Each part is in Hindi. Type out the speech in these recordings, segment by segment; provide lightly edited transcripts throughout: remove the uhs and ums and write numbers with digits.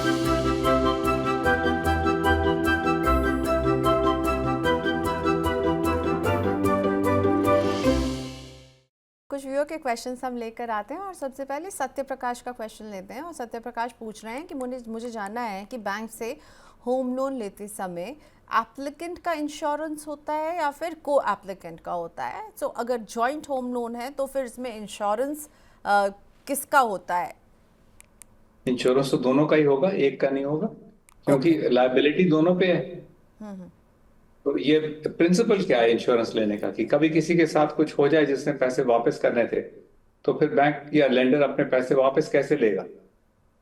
कुछ व्यूअर के क्वेश्चंस हम लेकर आते हैं और सबसे पहले सत्य प्रकाश का क्वेश्चन लेते हैं। और सत्य प्रकाश पूछ रहे हैं कि मुझे जानना है कि बैंक से होम लोन लेते समय एप्लीकेंट का इंश्योरेंस होता है या फिर को एप्लीकेंट का होता है। सो अगर जॉइंट होम लोन है तो फिर इसमें इंश्योरेंस किसका होता है? इंश्योरेंस तो दोनों का ही होगा, एक का नहीं होगा, क्योंकि ओके। लायबिलिटी दोनों पे है। तो ये प्रिंसिपल क्या है इंश्योरेंस लेने का कि कभी किसी के साथ कुछ हो जाए जिसने पैसे वापस करने थे, तो फिर बैंक या लेंडर अपने पैसे वापस कैसे लेगा?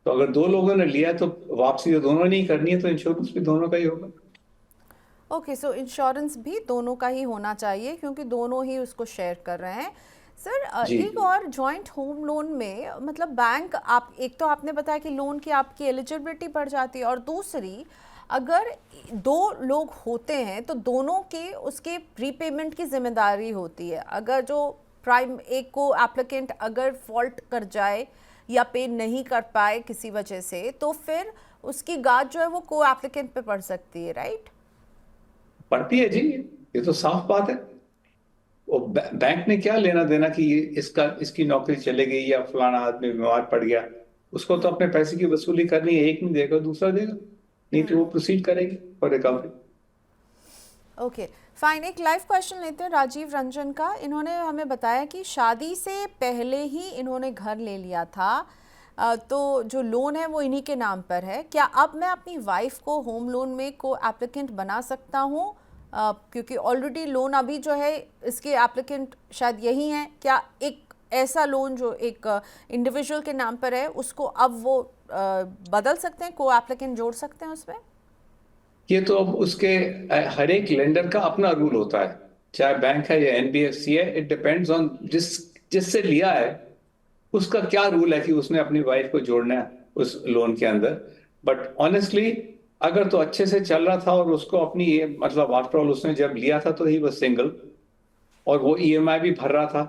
तो अगर दो लोगों ने लिया है तो वापसी तो दोनों ने ही करनी है, तो इंश्योरेंस भी दोनों का ही होगा। ओके, सो इंश्योरेंस भी दोनों का ही होना चाहिए क्योंकि दोनों ही उसको शेयर कर रहे हैं। सर जी। एक और जॉइंट होम लोन में मतलब बैंक आप एक तो आपने बताया कि लोन की आपकी एलिजिबिलिटी बढ़ जाती है और दूसरी अगर दो लोग होते हैं तो दोनों के उसके प्रीपेमेंट की जिम्मेदारी होती है। अगर जो प्राइम एक को एप्लीकेंट अगर फॉल्ट कर जाए या पे नहीं कर पाए किसी वजह से तो फिर उसकी गाज जो है वो को एप्लीकेंट पे पड़ सकती है, राइट? पड़ती है जी, ये तो साफ बात है। वो बैंक ने क्या लेना देना कि ये इसकी नौकरी चले गई या फलाना आदमी बीमार पड़ गया। उसको तो अपने पैसे की वसूली करनी है, एक नहीं देगा दूसरा देगा, नहीं तो वो प्रोसीड करेगी फॉर रिकवरी। Okay fine. एक लाइव क्वेश्चन लेते हैं राजीव रंजन का। इन्होंने हमें बताया कि शादी से पहले ही इन्होंने घर ले लिया था, तो जो लोन है वो इन्हीं के नाम पर है। क्या अब मैं अपनी वाइफ को होम लोन में को एप्लीकेंट बना सकता हूँ? क्योंकि ऑलरेडी लोन अभी जो है इसके एप्लीकेंट शायद यही हैं। क्या एक ऐसा लोन जो एक इंडिविजुअल के नाम पर है उसको अब वो बदल सकते हैं, को एप्लीकेंट जोड़ सकते हैं उसमें? ये तो अब उसके हर एक लेंडर का अपना रूल होता है, चाहे बैंक है या एनबीएफसी है। इट डिपेंड्स ऑन जिससे लिया है उसका क्या रूल है कि उसने अपनी वाइफ को जोड़ना है उस लोन के अंदर। बट ऑनेस्टली अगर तो अच्छे से चल रहा था और उसको अपनी मतलब आफ्टर ऑल उसने जब लिया था तो ही वो सिंगल और वो ईएमआई भी भर रहा था,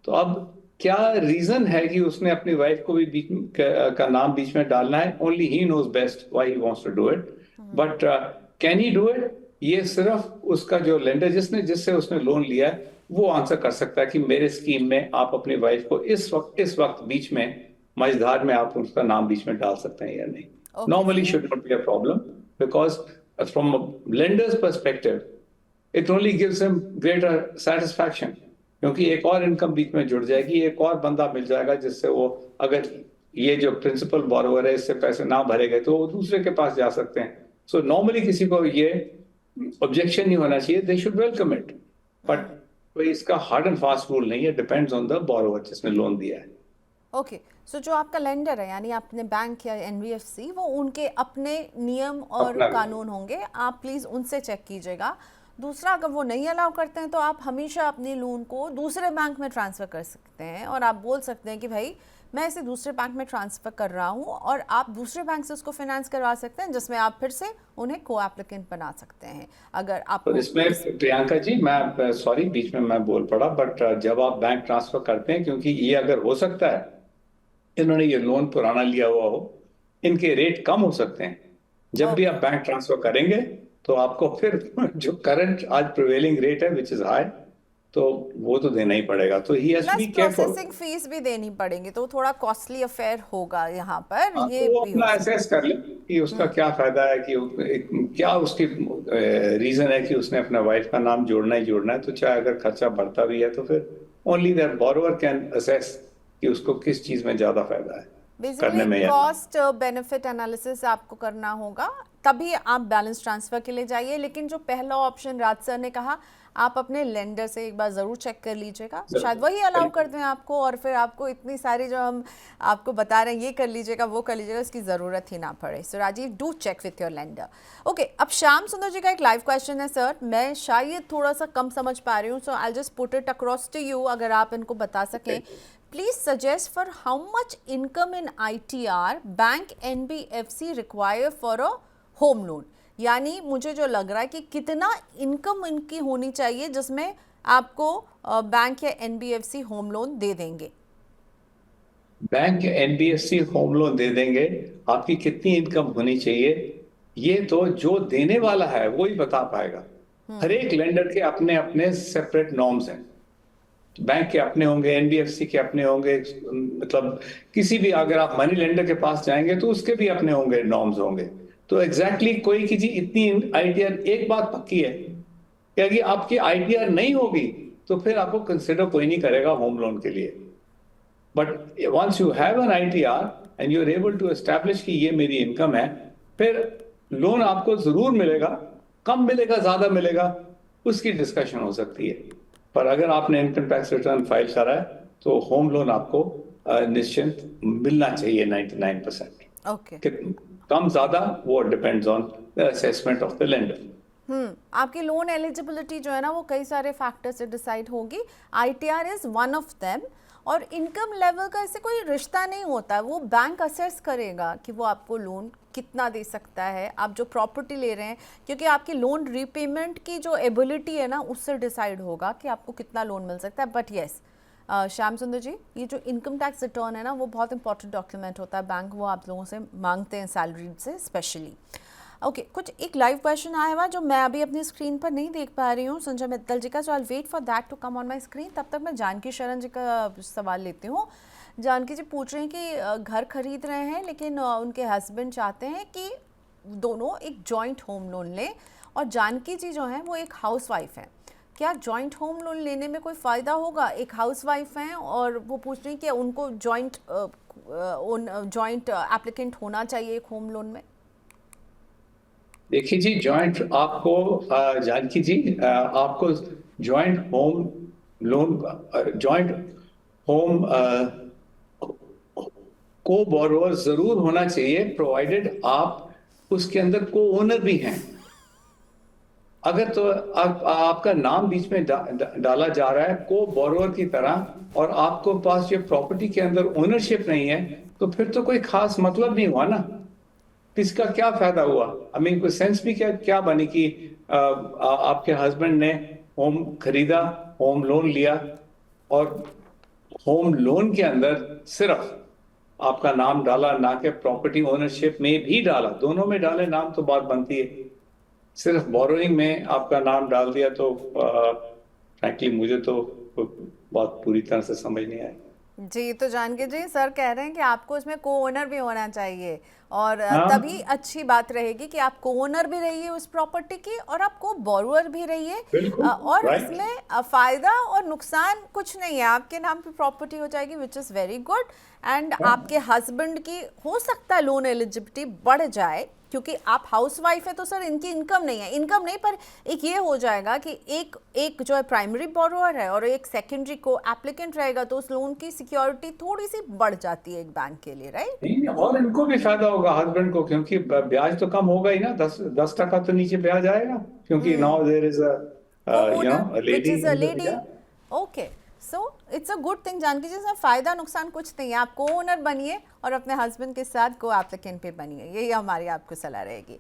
तो अब क्या रीजन है कि उसने अपनी वाइफ को भी बीच का नाम बीच में डालना है? Only he knows best why he wants to do it. But can he do it? ये सिर्फ उसका जो लेंडर जिससे उसने लोन लिया है वो आंसर कर सकता है कि मेरे स्कीम में आप अपनी वाइफ को इस वक्त बीच में मझधार में आप उसका नाम बीच में डाल सकते हैं या नहीं। Okay normally sir. Should not be a problem, because from lenders perspective it only gives him greater satisfaction, क्योंकि एक और इनकम बीच में जुड़ जाएगी, एक और बंदा मिल जाएगा जिससे वो, अगर ये जो प्रिंसिपल बोरोवर है इससे पैसे ना भरे गए तो वो दूसरे के पास जा सकते हैं। सो नॉर्मली किसी को ये ऑब्जेक्शन नहीं होना चाहिए, they should welcome it. But कोई इसका हार्ड एंड फास्ट रूल नहीं है, डिपेंड्स ऑन द बोरोवर जिसने लोन दिया है। ओके, सो जो आपका लेंडर है यानी आपने बैंक या एनबीएफसी, वो उनके अपने नियम और अपना कानून होंगे, आप प्लीज़ उनसे चेक कीजिएगा। दूसरा, अगर वो नहीं अलाउ करते हैं तो आप हमेशा अपनी लोन को दूसरे बैंक में ट्रांसफ़र कर सकते हैं और आप बोल सकते हैं कि भाई मैं इसे दूसरे बैंक में ट्रांसफ़र कर रहा हूँ, और आप दूसरे बैंक से उसको फाइनेंस करवा सकते हैं जिसमें आप फिर से उन्हें को एप्लीकेंट बना सकते हैं अगर तो आपको इसमें प्रियंका जी, मैं सॉरी बीच में मैं बोल पड़ा, बट जब आप बैंक ट्रांसफर करते हैं, क्योंकि ये अगर हो सकता है इन्होंने ये लोन पुराना लिया हुआ हो, इनके रेट कम हो सकते हैं। जब भी आप ओके। बैंक ट्रांसफर करेंगे तो आपको फिर जो करंट आज प्रिवेलिंग रेट है विच इज हाई, तो वो तो देना ही पड़ेगा। तो he has two plus be careful. Processing fees भी देनी पड़ेगी तो थोड़ा कॉस्टली अफेयर होगा यहाँ पर, हाँ, ये तो वो भी हो अपना सकता एसेस कर ले कि उसका क्या फायदा है, कि क्या उसकी रीजन है कि उसने अपना वाइफ का नाम जोड़ना ही जोड़ना है। तो चाहे अगर खर्चा बढ़ता भी है तो फिर only that borrower can assess कि उसको किस चीज में ज्यादा फायदा है बेसिकली करने में या नहीं। कॉस्ट बेनिफिट एनालिसिस आपको करना होगा, तभी आप बैलेंस ट्रांसफ़र के लिए जाइए। लेकिन जो पहला ऑप्शन राज सर ने कहा, आप अपने लेंडर से एक बार ज़रूर चेक कर लीजिएगा, शायद वही अलाउ कर दें आपको और फिर आपको इतनी सारी जो हम आपको बता रहे हैं ये कर लीजिएगा वो कर लीजिएगा, इसकी ज़रूरत ही ना पड़े। So Rajiv, do check with your lender. Okay, अब श्याम सुंदर जी का एक लाइव क्वेश्चन है सर, मैं शायद थोड़ा सा कम समझ पा रही हूँ, so I just put it across to you, अगर आप इनको बता सकें। Please suggest for how much income in ITR bank NBFC require for a home loan। यानी मुझे जो लग रहा है कि कितना इनकम इनकी होनी चाहिए जिसमें आपको बैंक या NBFC होम लोन दे देंगे। बैंक एनबीएफसी होम लोन दे देंगे, आपकी कितनी इनकम होनी चाहिए ये तो जो देने वाला है वो ही बता पाएगा। हर एक लेंडर के अपने अपने सेपरेट नॉर्म्स हैं। बैंक के अपने होंगे, एनबीएफसी के अपने होंगे, मतलब किसी भी अगर आप मनी लेंडर के पास जाएंगे तो उसके भी अपने होंगे, नॉर्म्स होंगे। तो एग्जैक्टली कोई की जी इतनी आईटीआर, एक बात पक्की है कि अगर आपकी आईटीआर नहीं होगी तो फिर आपको कंसिडर कोई नहीं करेगा होम लोन के लिए। But once you have an ITR and you are able to establish कि ये मेरी इनकम है, फिर लोन आपको जरूर मिलेगा, कम मिलेगा ज्यादा मिलेगा उसकी डिस्कशन हो सकती है। पर अगर आपने इनकम टैक्स रिटर्न फाइल करा है तो होम लोन आपको निश्चिंत मिलना चाहिए 99%। ओके। कम ज्यादा वो depends on the assessment of the lender. आपकी लोन एलिजिबिलिटी जो है ना वो कई सारे फैक्टर से डिसाइड होगी, ITR is one of them. और इनकम लेवल का इससे कोई रिश्ता नहीं होता, वो बैंक असेस करेगा कि वो आपको लोन कितना दे सकता है, आप जो प्रॉपर्टी ले रहे हैं, क्योंकि आपकी लोन रीपेमेंट की जो एबिलिटी है ना उससे डिसाइड होगा कि आपको कितना लोन मिल सकता है। बट येस श्याम सुंदर जी, ये जो इनकम टैक्स रिटर्न है ना वो बहुत इंपॉर्टेंट डॉक्यूमेंट होता है, बैंक वो आप लोगों से मांगते हैं सैलरी से स्पेशली। ओके कुछ एक लाइव क्वेश्चन आया हुआ जो मैं अभी अपनी स्क्रीन पर नहीं देख पा रही हूँ संजय मित्तल जी का, so I wait for that to come on my screen. तब तक मैं जानकी शरण जी का सवाल लेती हूँ। जानकी जी पूछ रहे हैं कि घर खरीद रहे हैं लेकिन उनके हस्बैंड चाहते हैं कि दोनों एक जॉइंट होम लोन लें, और जानकी जी जो हैं वो एक हाउस वाइफ हैं। क्या जॉइंट होम लोन लेने में कोई फ़ायदा होगा? एक हाउस वाइफ हैं और वो पूछ रही हैं कि उनको जॉइंट एप्लीकेंट होना चाहिए एक होम लोन में। देखिए जी, जॉइंट आपको जानकी जी आपको joint home loan, joint home को बोरोवर जरूर होना चाहिए, प्रोवाइडेड आप उसके अंदर को ओनर भी हैं। अगर तो आपका नाम बीच में डाला जा रहा है को बोरोवर की तरह और आपको पास ये प्रॉपर्टी के अंदर ओनरशिप नहीं है, तो फिर तो कोई खास मतलब नहीं हुआ ना, इसका क्या फायदा हुआ? आई मीन कोई सेंस भी क्या बनी कि आपके हस्बैंड ने होम खरीदा, होम लोन लिया, और होम लोन के अंदर सिर्फ आपका नाम डाला, ना कि प्रॉपर्टी ओनरशिप में भी डाला, दोनों में डाले नाम तो बात बनती है। सिर्फ बोरोइंग में आपका नाम डाल दिया तो फ्रैंकली मुझे तो बात पूरी तरह से समझ नहीं आई। जी तो जानकी जी सर कह रहे हैं कि आपको इसमें को ओनर भी होना चाहिए, और हाँ, तभी अच्छी बात रहेगी कि आप को ओनर भी रहिए उस प्रॉपर्टी की और आप को बोरोअर भी रहिए। बिल्कुल और राइट। इसमें फायदा और नुकसान कुछ नहीं है, आपके नाम पे प्रॉपर्टी हो जाएगी which is very good. And आपके हस्बैंड की हो सकता है लोन एलिजिबिलिटी बढ़ जाए, क्योंकि आप हाउस वाइफ है तो सर इनकी इनकम नहीं है, इनकम नहीं पर एक ये हो जाएगा कि एक जो है प्राइमरी बोरोअर है और एक सेकेंडरी को एप्लीकेंट रहेगा, तो उस लोन की सिक्योरिटी थोड़ी सी बढ़ जाती है एक बैंक के लिए, राइट? नहीं, और इनको भी फायदा होगा हस्बैंड को, क्योंकि ब्याज तो कम होगा ही ना, 10% तो नीचे ब्याज आएगा, क्योंकि now there is co-owner a which lady is a in the, lady. Okay, so it's a good thing Janaki ji, इसमें फायदा नुकसान कुछ नहीं है, आप को ओनर बनिए और अपने हस्बैंड के साथ को एप्लीकेंट पे बनिए, यही हमारी आपको सलाह रहेगी।